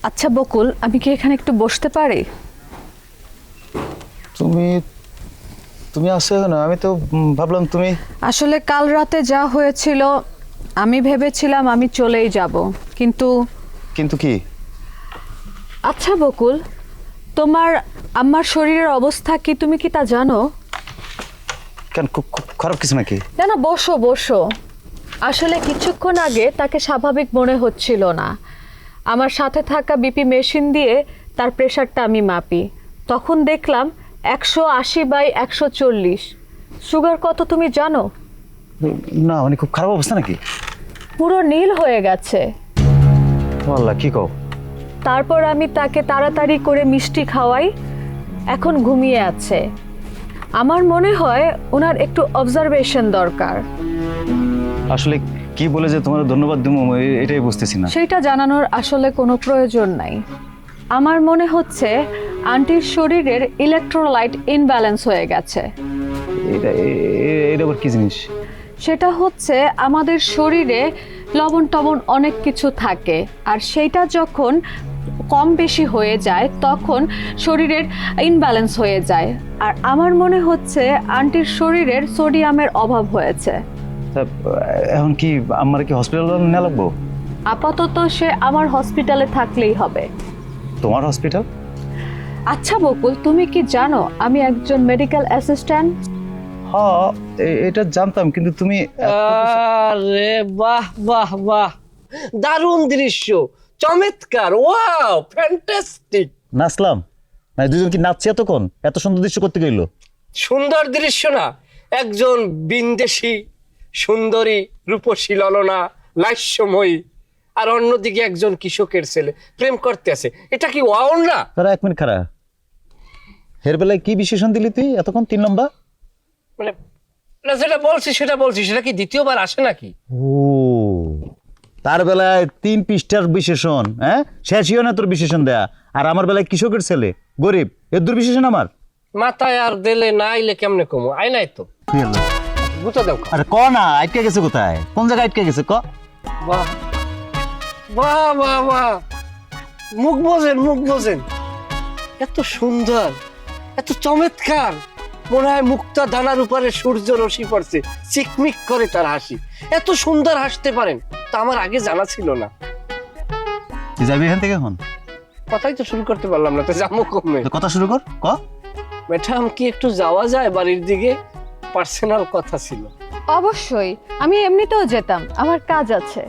আচ্ছা বকুল, আমি কি এখানে একটু বসতে পারি? তুমি তুমি আসছো না? আমি তো ভাবলাম তুমি। আসলে কাল রাতে যা হয়েছিল আমি ভেবেছিলাম আমি চলেই যাব, কিন্তু কিন্তু কি? আচ্ছা বকুল, তোমার আমার শরীরের অবস্থা কি তুমি কি তা জানো? কেন, খুব খারাপ কিছু নাকি? না না, বসো বসো। আসলে কিছুক্ষণ আগে তাকে স্বাভাবিক মনে হচ্ছিল না। আমার সাথে থাকা বিপি মেশিন দিয়ে তার প্রেশারটা আমি মাপি, তখন দেখলাম 180/140। সুগার কত তুমি জানো? না মানে খুব খারাপ অবস্থা নাকি? পুরো নীল হয়ে গেছে। আল্লাহ, কি কও? তারপর আমি তাকে তাড়াতাড়ি করে মিষ্টি খাওয়াই, এখন ঘুমিয়ে আছে। আমার মনে হয় ওনার একটু অবজারভেশন দরকার। আসলে কি বলে যে তোমার ধন্যবাদ দেবো এটাই বুঝতেছি না। সেইটা জানানোর আসলে কোনো প্রয়োজন নাই। আমার মনে হচ্ছে আন্টির শরীরের ইলেকট্রোলাইট ইনব্যালেন্স হয়ে গেছে। এটা আবার কি জিনিস? সেটা হচ্ছে আমাদের শরীরে লবণ টবণ অনেক কিছু থাকে, আর সেইটা যখন কম বেশি হয়ে যায় তখন শরীরের ইনব্যালেন্স হয়ে যায়। আর আমার মনে হচ্ছে আন্টির শরীরের সোডিয়ামের অভাব হয়েছে। তা, এখন কি আমার কি হসপিটাল নেওয়া লাগবো? আপাতত সে আমার হসপিটালে থাকলেই হবে। তোমার হসপিটাল? আচ্ছা বকুল, তুমি কি জানো আমি একজন মেডিকেল অ্যাসিস্ট্যান্ট? হ্যাঁ, এটা জানতাম, কিন্তু তুমি আরে বাহ বাহ বাহ, দারুণ দৃশ্য, চমৎকার, ওয়াও ফ্যান্টাস্টিক। নাচলাম না? দুজন কি নাচছে এতক্ষণ? এত সুন্দর দৃশ্য করতে গেল? সুন্দর দৃশ্য না, একজন বিন্দেশী সুন্দরী রূপসী ললনা লাস্যময়ী, আর অন্যদিকে একজন কৃষকের ছেলে প্রেম করতে আছে। এটা কি ওয়াও না? তারা এক মিনিট খারা, হের বেলায় কি বিশেষণ দিলি তুই এতক্ষণ? 3 নম্বর মানে না, যেটা বলছি সেটা কি দ্বিতীয়বার আসে নাকি? ও, তার বেলায় 3 পৃষ্ঠার বিশেষণ, হ্যাঁ শেষইও না তোর বিশেষণ দেয়া। আর আমার বেলায় কৃষকের ছেলে গরিব, এর দূর বিশেষণ আমার। মাথায় আর দিলে না আইলে কেমনে কমো? আই নাই তো, কি হলো? গুতা দাও। আরে ক না, আটকে গেছে কোথায়? কোন জায়গায় আটকে গেছে ক? বাহ বাহ বাহ বাহ, মুখ বোঝেন, এত সুন্দর, এত চমৎকার। মনে হয় মুক্তা দানার উপরে সূর্য রশ্মি পড়ছে, চিকমিক করে তার হাসি। এত সুন্দর হাসতে পারেন তা আমার আগে জানা ছিল না। তুই যাবি এখান থেকে এখন? কথাই তো শুরু করতে পারলাম না, তো যাবো কমে। তো কথা শুরু কর, ক। ম্যাডাম, কি একটু যাওয়া যায় বাড়ির দিকে? পার্সোনাল কথা ছিল। অবশ্যই, আমি এমনিতেও যেতাম, আমার কাজ আছে।